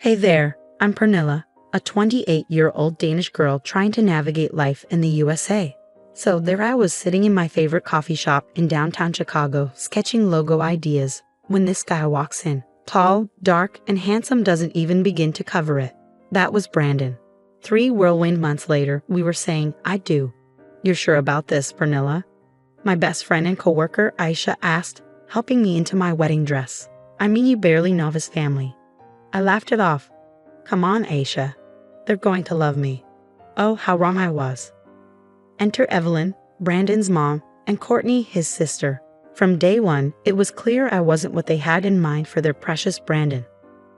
Hey there, I'm Pernilla, a 28-year-old Danish girl trying to navigate life in the USA. So there I was sitting in my favorite coffee shop in downtown Chicago, sketching logo ideas, when this guy walks in. Tall, dark, and handsome doesn't even begin to cover it. That was Brandon. 3 whirlwind months later, we were saying, I do. You're sure about this, Pernilla? My best friend and coworker, Aisha, asked, helping me into my wedding dress. I mean, you barely know his family. I laughed it off. Come on, Aisha. They're going to love me. Oh, how wrong I was. Enter Evelyn, Brandon's mom, and Courtney, his sister. From day one, it was clear I wasn't what they had in mind for their precious Brandon.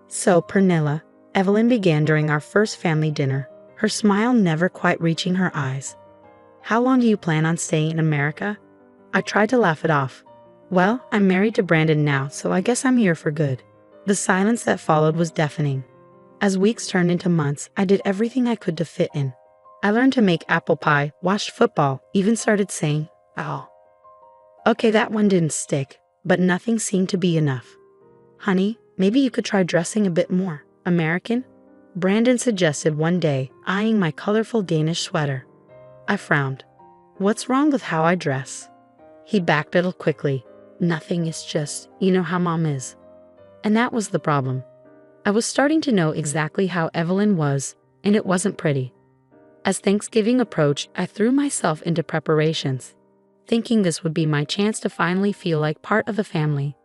So, Pernilla, Evelyn began during our first family dinner, her smile never quite reaching her eyes. How long do you plan on staying in America? I tried to laugh it off. Well, I'm married to Brandon now, so I guess I'm here for good. The silence that followed was deafening. As weeks turned into months, I did everything I could to fit in. I learned to make apple pie, watched football, even started saying, ow. Okay, that one didn't stick, but nothing seemed to be enough. Honey, maybe you could try dressing a bit more American? Brandon suggested one day, eyeing my colorful Danish sweater. I frowned. What's wrong with how I dress? He backpedaled quickly. Nothing, is just, you know how mom is. And that was the problem. I was starting to know exactly how Evelyn was, and it wasn't pretty. As Thanksgiving approached, I threw myself into preparations, thinking this would be my chance to finally feel like part of the family.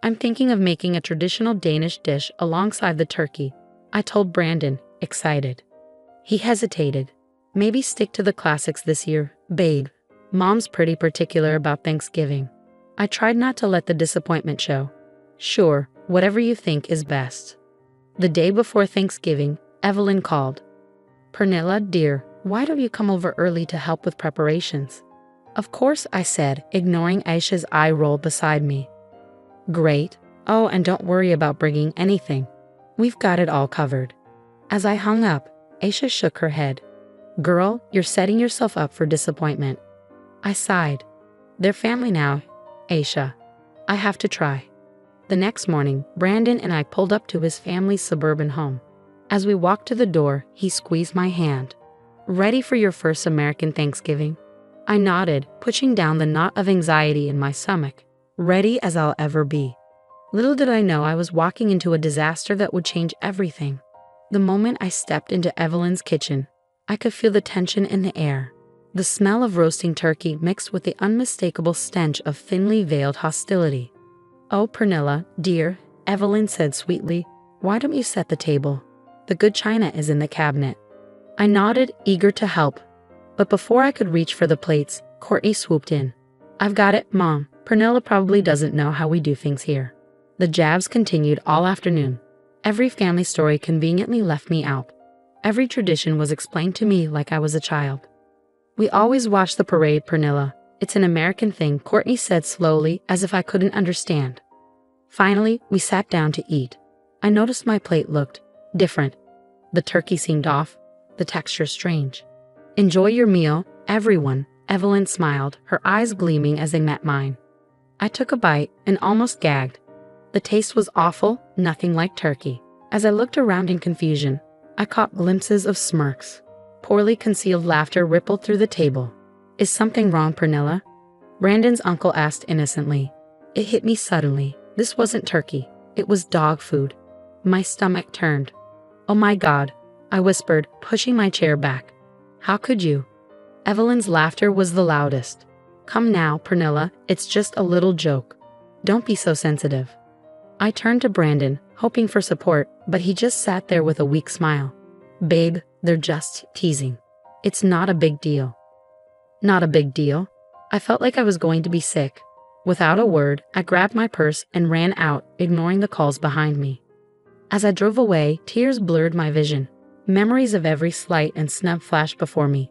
I'm thinking of making a traditional Danish dish alongside the turkey, I told Brandon, excited. He hesitated. Maybe stick to the classics this year, babe. Mom's pretty particular about Thanksgiving. I tried not to let the disappointment show. Sure, whatever you think is best. The day before Thanksgiving, Evelyn called. Pernilla, dear, why don't you come over early to help with preparations? Of course, I said, ignoring Aisha's eye roll beside me. Great. Oh, and don't worry about bringing anything. We've got it all covered. As I hung up, Aisha shook her head. Girl, you're setting yourself up for disappointment. I sighed. They're family now, Aisha. I have to try. The next morning, Brandon and I pulled up to his family's suburban home. As we walked to the door, he squeezed my hand. Ready for your first American Thanksgiving? I nodded, pushing down the knot of anxiety in my stomach. Ready as I'll ever be. Little did I know I was walking into a disaster that would change everything. The moment I stepped into Evelyn's kitchen, I could feel the tension in the air. The smell of roasting turkey mixed with the unmistakable stench of thinly veiled hostility. Oh, Pernilla, dear, Evelyn said sweetly, why don't you set the table? The good china is in the cabinet. I nodded, eager to help. But before I could reach for the plates, Courtney swooped in. I've got it, Mom. Pernilla probably doesn't know how we do things here. The jabs continued all afternoon. Every family story conveniently left me out. Every tradition was explained to me like I was a child. We always watch the parade, Pernilla. It's an American thing, Courtney said slowly, as if I couldn't understand. Finally, we sat down to eat. I noticed my plate looked different. The turkey seemed off, the texture strange. Enjoy your meal, everyone, Evelyn smiled, her eyes gleaming as they met mine. I took a bite and almost gagged. The taste was awful, nothing like turkey. As I looked around in confusion, I caught glimpses of smirks. Poorly concealed laughter rippled through the table. Is something wrong, Pernilla? Brandon's uncle asked innocently. It hit me suddenly. This wasn't turkey. It was dog food. My stomach turned. Oh my God, I whispered, pushing my chair back. How could you? Evelyn's laughter was the loudest. Come now, Pernilla, it's just a little joke. Don't be so sensitive. I turned to Brandon, hoping for support, but he just sat there with a weak smile. Babe, they're just teasing. It's not a big deal. Not a big deal. I felt like I was going to be sick. Without a word, I grabbed my purse and ran out, ignoring the calls behind me. As I drove away, tears blurred my vision. Memories of every slight and snub flashed before me.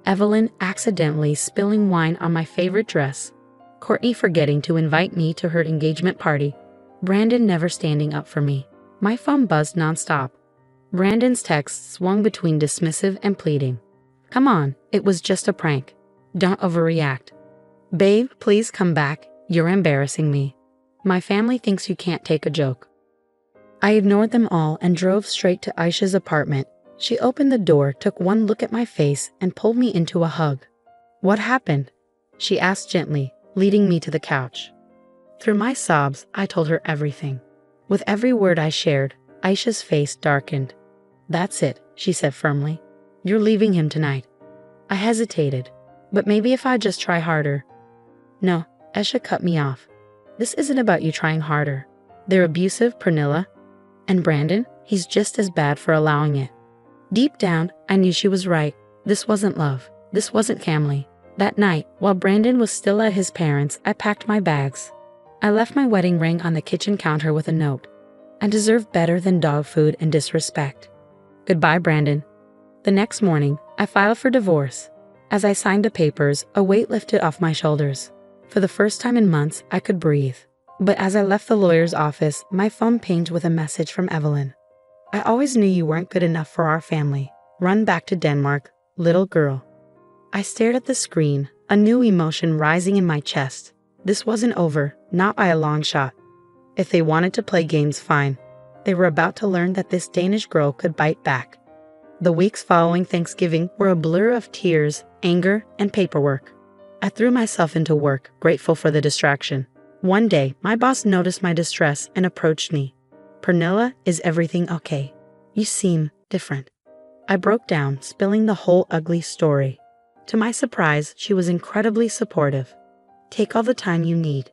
Evelyn accidentally spilling wine on my favorite dress. Courtney forgetting to invite me to her engagement party. Brandon never standing up for me. My phone buzzed nonstop. Brandon's text swung between dismissive and pleading. Come on, it was just a prank. Don't overreact. Babe, please come back. You're embarrassing me. My family thinks you can't take a joke. I ignored them all and drove straight to Aisha's apartment. She opened the door, took one look at my face, and pulled me into a hug. "What happened?" she asked gently, leading me to the couch. Through my sobs, I told her everything. With every word I shared, Aisha's face darkened. "That's it," she said firmly. "You're leaving him tonight." I hesitated. "But maybe if I just try harder." "No," Aisha cut me off. "This isn't about you trying harder. They're abusive, Pernilla. And Brandon, he's just as bad for allowing it." Deep down, I knew she was right. This wasn't love. This wasn't family. That night, while Brandon was still at his parents', I packed my bags. I left my wedding ring on the kitchen counter with a note. I deserved better than dog food and disrespect. Goodbye, Brandon. The next morning, I filed for divorce. As I signed the papers, a weight lifted off my shoulders. For the first time in months, I could breathe. But as I left the lawyer's office, my phone pinged with a message from Evelyn. "I always knew you weren't good enough for our family. Run back to Denmark, little girl." I stared at the screen, a new emotion rising in my chest. This wasn't over, not by a long shot. If they wanted to play games, fine. They were about to learn that this Danish girl could bite back. The weeks following Thanksgiving were a blur of tears, anger, and paperwork. I threw myself into work, grateful for the distraction. One day, my boss noticed my distress and approached me. "Pernilla, is everything okay? You seem different." I broke down, spilling the whole ugly story. To my surprise, she was incredibly supportive. "Take all the time you need.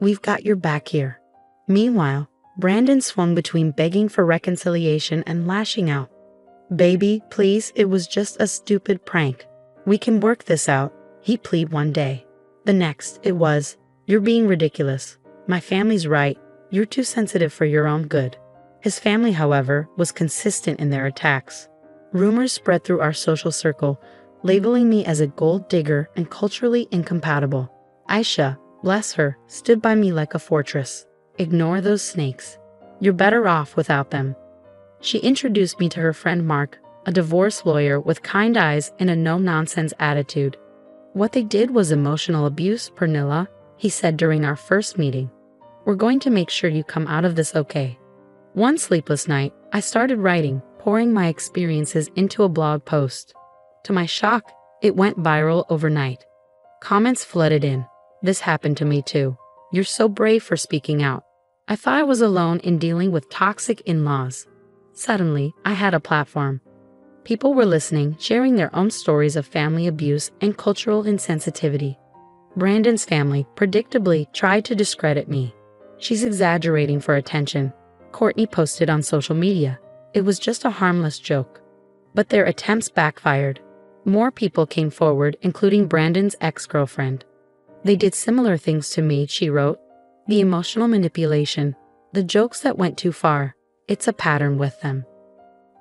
We've got your back here." Meanwhile, Brandon swung between begging for reconciliation and lashing out. "Baby, please, it was just a stupid prank. We can work this out," he pleaded one day. The next, it was, "You're being ridiculous. My family's right. You're too sensitive for your own good." His family, however, was consistent in their attacks. Rumors spread through our social circle, labeling me as a gold digger and culturally incompatible. Aisha, bless her, stood by me like a fortress. "Ignore those snakes. You're better off without them." She introduced me to her friend Mark, a divorce lawyer with kind eyes and a no-nonsense attitude. "What they did was emotional abuse, Pernilla," he said during our first meeting. "We're going to make sure you come out of this okay." One sleepless night, I started writing, pouring my experiences into a blog post. To my shock, it went viral overnight. Comments flooded in. "This happened to me too. You're so brave for speaking out." I thought I was alone in dealing with toxic in-laws. Suddenly, I had a platform. People were listening, sharing their own stories of family abuse and cultural insensitivity. Brandon's family, predictably, tried to discredit me. "She's exaggerating for attention," Courtney posted on social media. It was just a harmless joke. But their attempts backfired. More people came forward, including Brandon's ex-girlfriend. "They did similar things to me," she wrote. "The emotional manipulation, the jokes that went too far. It's a pattern with them."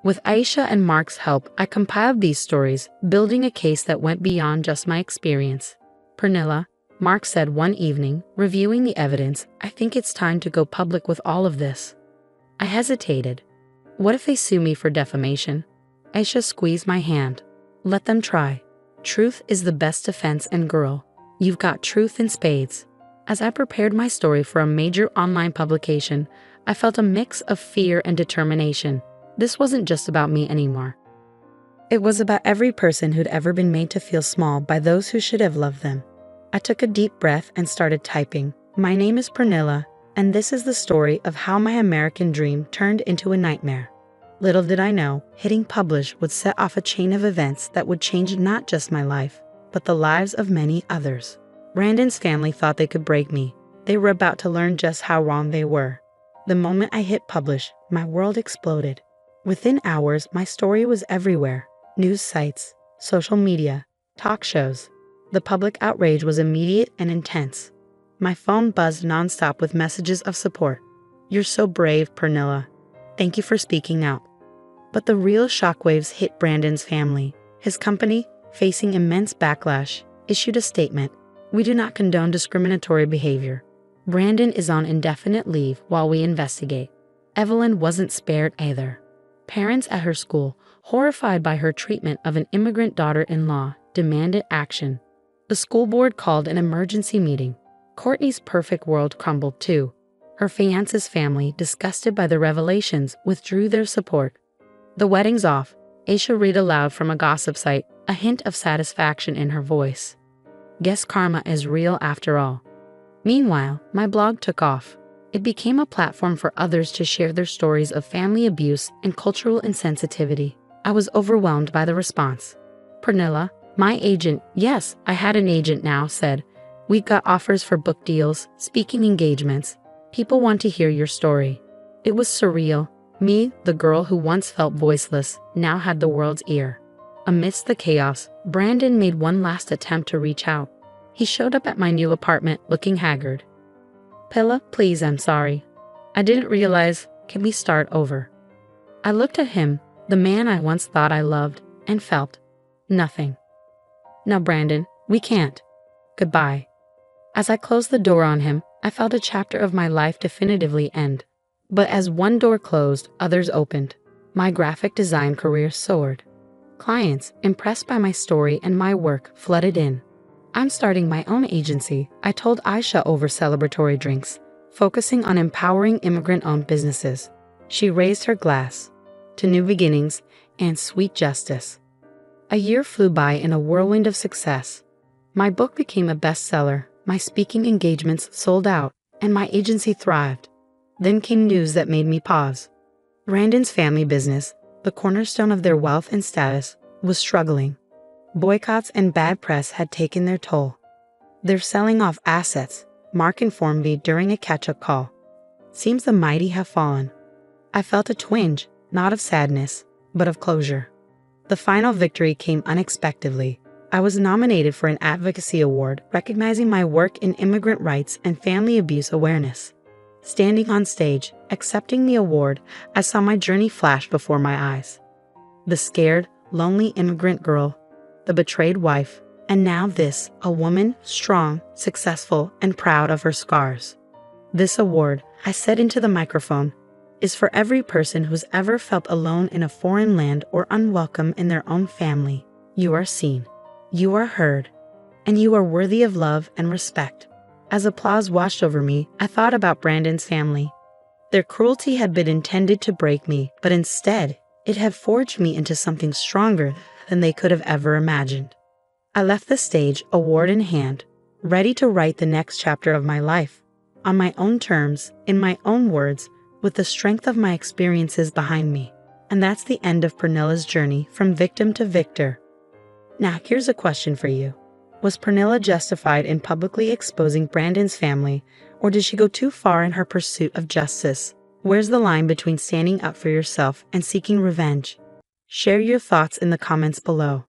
With Aisha and Mark's help, I compiled these stories, building a case that went beyond just my experience. "Pernilla," Mark said one evening, reviewing the evidence, "I think it's time to go public with all of this." I hesitated. What if they sue me for defamation? Aisha squeezed my hand. "Let them try. Truth is the best defense, and girl, you've got truth in spades." As I prepared my story for a major online publication, I felt a mix of fear and determination. This wasn't just about me anymore. It was about every person who'd ever been made to feel small by those who should have loved them. I took a deep breath and started typing. "My name is Pernilla, and this is the story of how my American dream turned into a nightmare." Little did I know, hitting publish would set off a chain of events that would change not just my life, but the lives of many others. Brandon's family thought they could break me. They were about to learn just how wrong they were. The moment I hit publish, my world exploded. Within hours, my story was everywhere. News sites, social media, talk shows. The public outrage was immediate and intense. My phone buzzed nonstop with messages of support. "You're so brave, Pernilla. Thank you for speaking out." But the real shockwaves hit Brandon's family. His company, facing immense backlash, issued a statement. "We do not condone discriminatory behavior. Brandon is on indefinite leave while we investigate." Evelyn wasn't spared either. Parents at her school, horrified by her treatment of an immigrant daughter-in-law, demanded action. The school board called an emergency meeting. Courtney's perfect world crumbled too. Her fiance's family, disgusted by the revelations, withdrew their support. The wedding's off, Aisha read aloud from a gossip site, a hint of satisfaction in her voice. Guess karma is real after all. Meanwhile, my blog took off. It became a platform for others to share their stories of family abuse and cultural insensitivity. I was overwhelmed by the response. Pernilla, my agent, yes, I had an agent now, said, "We got offers for book deals, speaking engagements. People want to hear your story." It was surreal. Me, the girl who once felt voiceless, now had the world's ear. Amidst the chaos, Brandon made one last attempt to reach out. He showed up at my new apartment looking haggard. "Pilla, please, I'm sorry. I didn't realize. Can we start over?" I looked at him, the man I once thought I loved, and felt nothing. "No, Brandon, we can't. Goodbye." As I closed the door on him, I felt a chapter of my life definitively end. But as one door closed, others opened. My graphic design career soared. Clients, impressed by my story and my work, flooded in. "I'm starting my own agency," I told Aisha over celebratory drinks, focusing on empowering immigrant-owned businesses. She raised her glass to new beginnings and sweet justice. A year flew by in a whirlwind of success. My book became a bestseller, my speaking engagements sold out, and my agency thrived. Then came news that made me pause. Brandon's family business, the cornerstone of their wealth and status, was struggling. Boycotts and bad press had taken their toll. "They're selling off assets," Mark informed me during a catch-up call. "Seems the mighty have fallen." I felt a twinge, not of sadness, but of closure. The final victory came unexpectedly. I was nominated for an advocacy award recognizing my work in immigrant rights and family abuse awareness. Standing on stage, accepting the award, I saw my journey flash before my eyes. The scared, lonely immigrant girl, the betrayed wife, and now this, a woman, strong, successful, and proud of her scars. "This award," I said into the microphone, "is for every person who's ever felt alone in a foreign land or unwelcome in their own family. You are seen, you are heard, and you are worthy of love and respect." As applause washed over me, I thought about Brandon's family. Their cruelty had been intended to break me, but instead, it had forged me into something stronger than they could have ever imagined. I left the stage, award in hand, ready to write the next chapter of my life, on my own terms, in my own words, with the strength of my experiences behind me. And that's the end of Pernilla's journey from victim to victor. Now here's a question for you. Was Pernilla justified in publicly exposing Brandon's family, or did she go too far in her pursuit of justice? Where's the line between standing up for yourself and seeking revenge? Share your thoughts in the comments below.